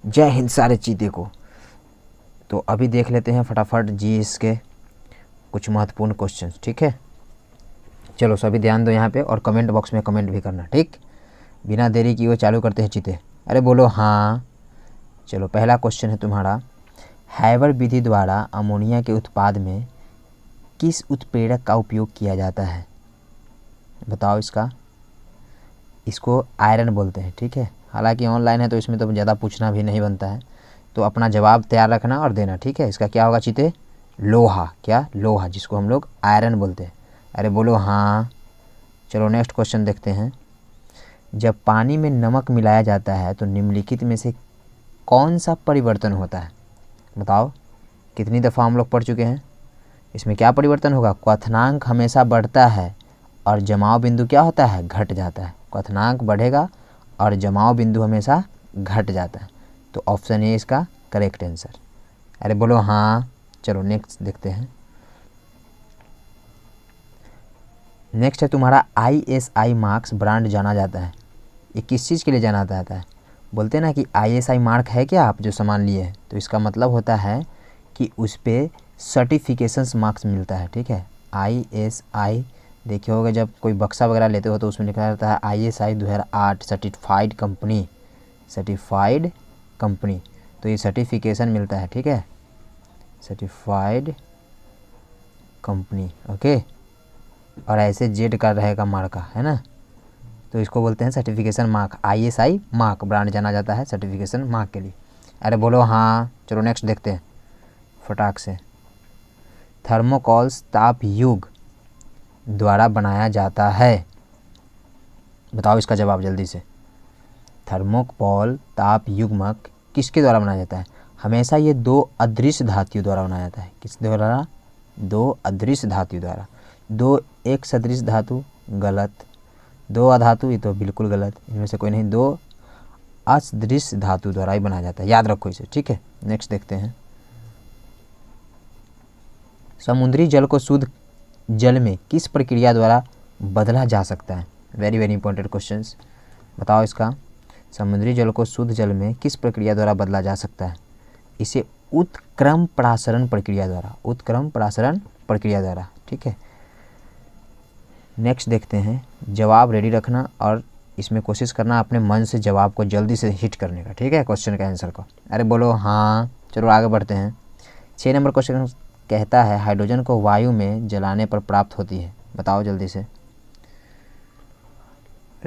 जय हिंद सारे चीते को। तो अभी देख लेते हैं फटाफट जी इसके कुछ महत्वपूर्ण क्वेश्चन, ठीक है। चलो सभी ध्यान दो यहाँ पे और कमेंट बॉक्स में कमेंट भी करना, ठीक। बिना देरी की वो चालू करते हैं चीते। अरे बोलो हाँ। चलो पहला क्वेश्चन है तुम्हारा, हैबर विधि द्वारा अमोनिया के उत्पाद में किस उत्प्रेरक का उपयोग किया जाता है? बताओ इसका। इसको आयरन बोलते हैं, ठीक है। हालांकि ऑनलाइन है तो इसमें तो ज़्यादा पूछना भी नहीं बनता है, तो अपना जवाब तैयार रखना और देना, ठीक है। इसका क्या होगा चीते? लोहा। क्या? लोहा, जिसको हम लोग आयरन बोलते हैं। अरे बोलो हाँ। चलो नेक्स्ट क्वेश्चन देखते हैं। जब पानी में नमक मिलाया जाता है तो निम्नलिखित में से कौन सा परिवर्तन होता है? बताओ। कितनी दफ़ा हम लोग पढ़ चुके हैं। इसमें क्या परिवर्तन होगा? क्वथनांक हमेशा बढ़ता है और जमाव बिंदु क्या होता है? घट जाता है। क्वथनांक बढ़ेगा और जमाव बिंदु हमेशा घट जाता है। तो ऑप्शन ए इसका करेक्ट आंसर। अरे बोलो हाँ। चलो नेक्स्ट देखते हैं। नेक्स्ट है तुम्हारा ISI मार्क्स ब्रांड जाना जाता है। ये किस चीज़ के लिए जाना जाता है? बोलते हैं ना कि ISI मार्क है क्या आप जो सामान लिए हैं, तो इसका मतलब होता है कि उस पर सर्टिफिकेशंस मार्क्स मिलता है, ठीक है। ISI देखे होगे जब कोई बक्सा वगैरह लेते हो तो उसमें लिखा रहता है ISI 2008 सर्टिफाइड कंपनी। तो ये सर्टिफिकेशन मिलता है, ठीक है, सर्टिफाइड कंपनी, ओके। और ऐसे जेड का रहेगा मार्का, है ना, तो इसको बोलते हैं certification mark. ISI mark brand जाना जाता है सर्टिफिकेशन मार्क के लिए। अरे बोलो हाँ। चलो नेक्स्ट देखते हैं फटाक से। थर्मोकॉल्स ताप युग द्वारा बनाया जाता है। बताओ इसका जवाब जल्दी से। थर्मोकॉल ताप युग्मक किसके द्वारा बनाया जाता है? हमेशा ये दो अदृश्य धातुओं द्वारा बनाया जाता है। किस द्वारा? दो अदृश्य धातु द्वारा। दो एक सदृश धातु गलत, दो अधातु ये तो बिल्कुल गलत, इनमें से कोई नहीं। दो असदृश्य धातु द्वारा ही बनाया जाता है, याद रखो इसे, ठीक है। नेक्स्ट देखते हैं। समुद्री जल को शुद्ध जल में किस प्रक्रिया द्वारा बदला जा सकता है? Very very important questions. बताओ इसका। समुद्री जल को शुद्ध जल में किस प्रक्रिया द्वारा बदला जा सकता है? इसे उत्क्रम प्रासरण प्रक्रिया द्वारा, ठीक है। नेक्स्ट देखते हैं। जवाब रेडी रखना और इसमें कोशिश करना अपने मन से जवाब को जल्दी से हिट करने का, ठीक है, क्वेश्चन का आंसर को। अरे बोलो हाँ। चलो आगे बढ़ते हैं। 6 नंबर क्वेश्चन कहता है हाइड्रोजन को वायु में जलाने पर प्राप्त होती है। बताओ जल्दी से। अरे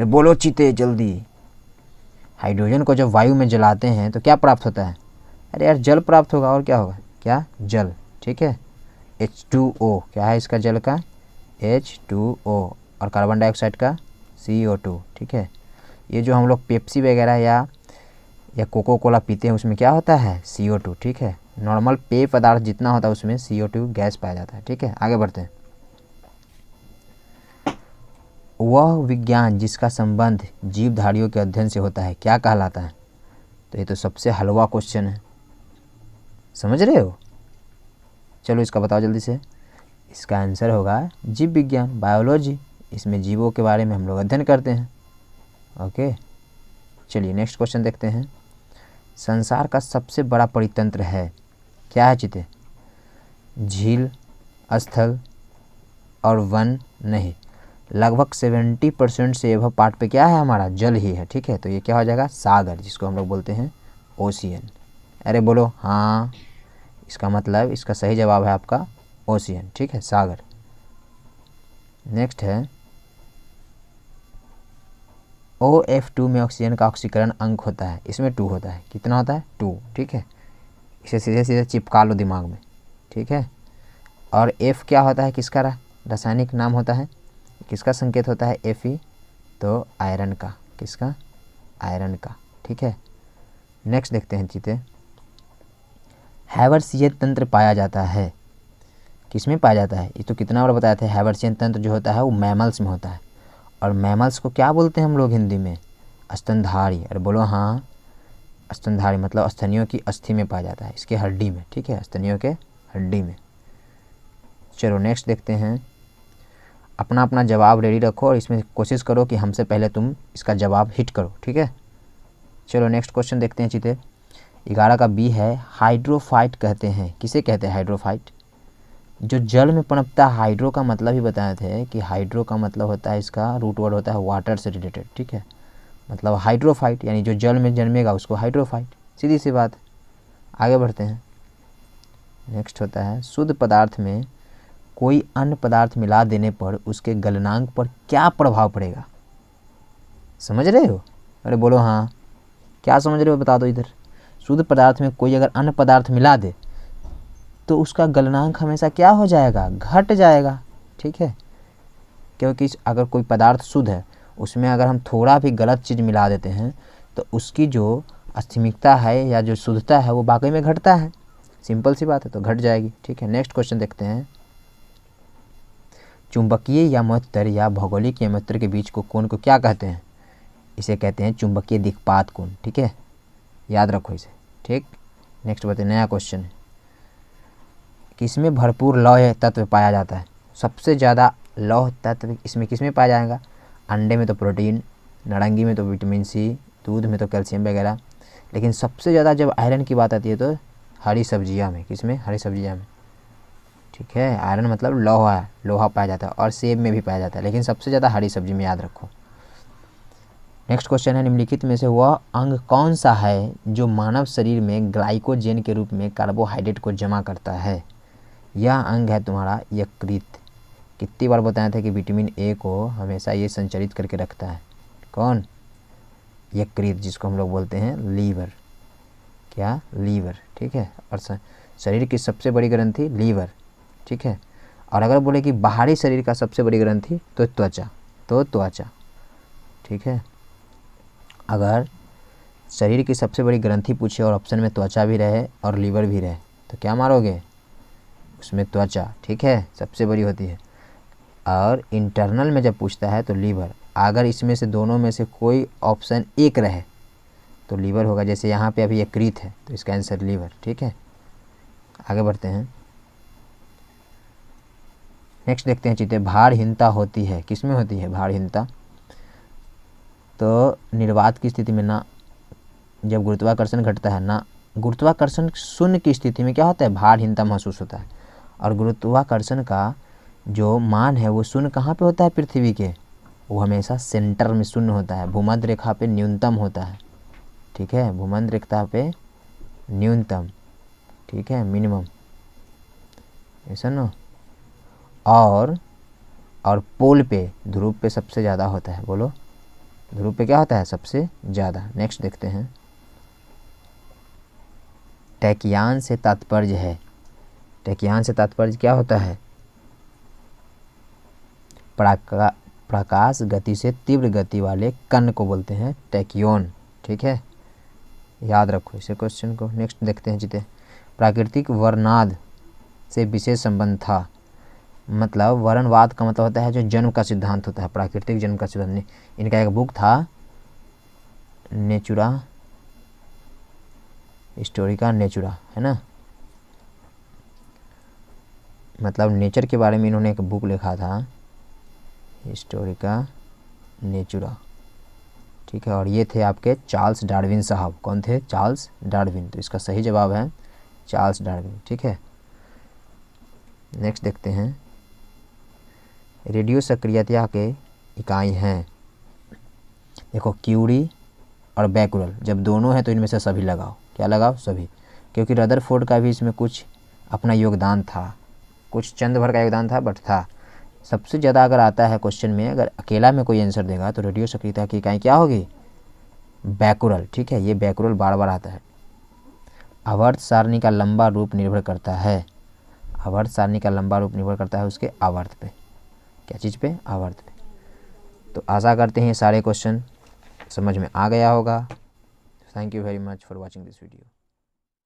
बोलो चीते जल्दी। हाइड्रोजन को जब वायु में जलाते हैं तो क्या प्राप्त होता है? अरे यार जल प्राप्त होगा, और क्या होगा? क्या? जल, ठीक है। H2O क्या है इसका जल का? H2O। और कार्बन डाइऑक्साइड का CO2, ठीक है। ये जो हम लोग पेप्सी वगैरह या कोको कोला पीते हैं उसमें क्या होता है? CO2, ठीक है। नॉर्मल पेय पदार्थ जितना होता है उसमें CO2 गैस पाया जाता है, ठीक है। आगे बढ़ते हैं। वह विज्ञान जिसका संबंध जीवधारियों के अध्ययन से होता है क्या कहलाता है? तो ये तो सबसे हलवा क्वेश्चन है, समझ रहे हो। चलो इसका बताओ जल्दी से। इसका आंसर होगा जीव विज्ञान, बायोलॉजी। इसमें जीवों के बारे में हम लोग अध्ययन करते हैं, ओके। चलिए नेक्स्ट क्वेश्चन देखते हैं। संसार का सबसे बड़ा परितंत्र है, क्या है चिते? झील, स्थल और वन नहीं। लगभग 70% से यह पार्ट पे क्या है हमारा? जल ही है, ठीक है। तो ये क्या हो जाएगा? सागर, जिसको हम लोग बोलते हैं ओशियन। अरे बोलो हाँ। इसका मतलब इसका सही जवाब है आपका ओशियन, ठीक है, सागर। नेक्स्ट है OF2 में ऑक्सीजन का ऑक्सीकरण अंक होता है। इसमें 2 होता है। कितना होता है? 2, ठीक है। इसे सीधे सीधे चिपका लो दिमाग में, ठीक है। और F क्या होता है? किसका रासायनिक नाम होता है? किसका संकेत होता है? Fe, तो आयरन का। किसका? आयरन का, ठीक है। नेक्स्ट देखते हैं चीते। हैवर्सियन तंत्र पाया जाता है, किसमें पाया जाता है? ये तो कितना बार बताया था। हैवर्सियन तंत्र जो होता है वो मैमल्स में होता है। और मैमल्स को क्या बोलते हैं हम लोग हिंदी में? स्तनधारी। अरे बोलो हाँ। स्तनधारी मतलब स्तनियों की अस्थि में पाया जाता है, इसके हड्डी में, ठीक है, स्तनियों के हड्डी में। चलो नेक्स्ट देखते हैं। अपना अपना जवाब रेडी रखो और इसमें कोशिश करो कि हमसे पहले तुम इसका जवाब हिट करो, ठीक है। चलो नेक्स्ट क्वेश्चन देखते हैं चीते। 11 का बी है, हाइड्रोफाइट कहते हैं। किसे कहते हैं हाइड्रोफाइट? जो जल में पनपता है। हाइड्रो का मतलब ही बताए थे कि हाइड्रो का मतलब होता है, इसका रूट वर्ड होता है वाटर से रिलेटेड, ठीक है। मतलब हाइड्रोफाइट यानी जो जल में जन्मेगा उसको हाइड्रोफाइट, सीधी सी बात। आगे बढ़ते हैं। नेक्स्ट होता है, शुद्ध पदार्थ में कोई अन्य पदार्थ मिला देने पर उसके गलनांक पर क्या प्रभाव पड़ेगा? समझ रहे हो? अरे बोलो हाँ, क्या समझ रहे हो बता दो इधर। शुद्ध पदार्थ में कोई अगर अन्य पदार्थ मिला दे तो उसका गलनांक हमेशा क्या हो जाएगा? घट जाएगा, ठीक है। क्योंकि अगर कोई पदार्थ शुद्ध है, उसमें अगर हम थोड़ा भी गलत चीज़ मिला देते हैं तो उसकी जो अस्थिमिकता है या जो शुद्धता है वो वाकई में घटता है। सिंपल सी बात है, तो घट जाएगी, ठीक है। नेक्स्ट क्वेश्चन देखते हैं। चुंबकीय यामोत्तर या भौगोलिक यामोत्तर के बीच को कोण को क्या कहते हैं? इसे कहते हैं चुंबकीय दिक्पात कोण, ठीक है, याद रखो इसे, ठीक। नेक्स्ट बताइए, नया क्वेश्चन है, किसमें भरपूर लौह तत्व पाया जाता है? सबसे ज़्यादा लौह तत्व इसमें किसमें पाया जाएगा? अंडे में तो प्रोटीन, नारंगी में तो विटामिन सी, दूध में तो कैल्शियम वगैरह, लेकिन सबसे ज़्यादा जब आयरन की बात आती है तो हरी सब्जियां में। किसमें? हरी सब्जियां में, ठीक है। आयरन मतलब लोहा पाया जाता है, और सेब में भी पाया जाता है, लेकिन सबसे ज़्यादा हरी सब्जी में, याद रखो। नेक्स्ट क्वेश्चन है, निम्नलिखित में से वह अंग कौन सा है जो मानव शरीर में ग्लाइकोजन के रूप में कार्बोहाइड्रेट को जमा करता है? यह अंग है तुम्हारा यकृत। कितनी बार बताया था कि विटामिन ए को हमेशा ये संचरित करके रखता है। कौन? यकृत, जिसको हम लोग बोलते हैं लीवर। क्या? लीवर, ठीक है। और शरीर की सबसे बड़ी ग्रंथि लीवर, ठीक है। और अगर बोले कि बाहरी शरीर का सबसे बड़ी ग्रंथि तो त्वचा, ठीक है। अगर शरीर की सबसे बड़ी ग्रंथि पूछे और ऑप्शन में त्वचा भी रहे और लीवर भी रहे तो क्या मारोगे? उसमें त्वचा, ठीक है, सबसे बड़ी होती है। और इंटरनल में जब पूछता है तो लीवर। अगर इसमें से दोनों में से कोई ऑप्शन एक रहे तो लीवर होगा। जैसे यहाँ पे अभी यकृत है तो इसका आंसर लीवर, ठीक है। आगे बढ़ते हैं। नेक्स्ट देखते हैं चित्ते, भारहीनता होती है, किसमें होती है भारहीनता? तो निर्वात की स्थिति में ना, जब गुरुत्वाकर्षण घटता है ना, गुरुत्वाकर्षण शून्य की स्थिति में क्या होता है? भारहीनता महसूस होता है। और गुरुत्वाकर्षण का जो मान है वो शून्य कहाँ पे होता है पृथ्वी के? वो हमेशा सेंटर में शून्य होता है, भूमध्य रेखा पे न्यूनतम होता है, ठीक है। भूमध्य रेखा पे न्यूनतम, ठीक है, मिनिमम, ऐसा ना। और पोल पे, ध्रुव पे सबसे ज़्यादा होता है। बोलो, ध्रुव पे क्या होता है? सबसे ज़्यादा। नेक्स्ट देखते हैं, टैकियान से तात्पर्य है, टैकियान से तात्पर्य क्या होता है? प्रकाश गति से तीव्र गति वाले कण को बोलते हैं टैक्योन, ठीक है, याद रखो इसे क्वेश्चन को। नेक्स्ट देखते हैं जिते, प्राकृतिक वर्णवाद से विशेष संबंध था। मतलब वर्णवाद का मतलब होता है जो जन्म का सिद्धांत होता है, प्राकृतिक जन्म का सिद्धांत। इनका एक बुक था नेचुरा हिस्टोरिका नेचुरा, है ना, मतलब नेचर के बारे में इन्होंने एक बुक लिखा था, हिस्टोरिका नेचुरा, ठीक है। और ये थे आपके चार्ल्स डार्विन साहब। कौन थे? Charles Darwin. तो इसका सही जवाब है चार्ल्स डार्विन, ठीक है। नेक्स्ट देखते हैं, रेडियो सक्रियता के इकाई हैं। देखो, क्यूरी और बैकुलर, जब दोनों हैं तो इनमें से सभी लगाओ। क्या लगाओ? सभी, क्योंकि रदरफोर्ड का भी इसमें कुछ अपना योगदान था, कुछ चंद भर का योगदान था, बट था। सबसे ज़्यादा अगर आता है क्वेश्चन में, अगर अकेला में कोई आंसर देगा तो रेडियो सक्रियता की इकाई क्या होगी? बैकुलर, ठीक है। ये बैकुलर बार बार आता है। आवर्त सारणी का लंबा रूप निर्भर करता है, आवर्त सारणी का लंबा रूप निर्भर करता है उसके आवर्त पे। क्या चीज़ पे? आवर्त पे। तो आशा करते हैं ये सारे क्वेश्चन समझ में आ गया होगा। Thank you very much for watching this video.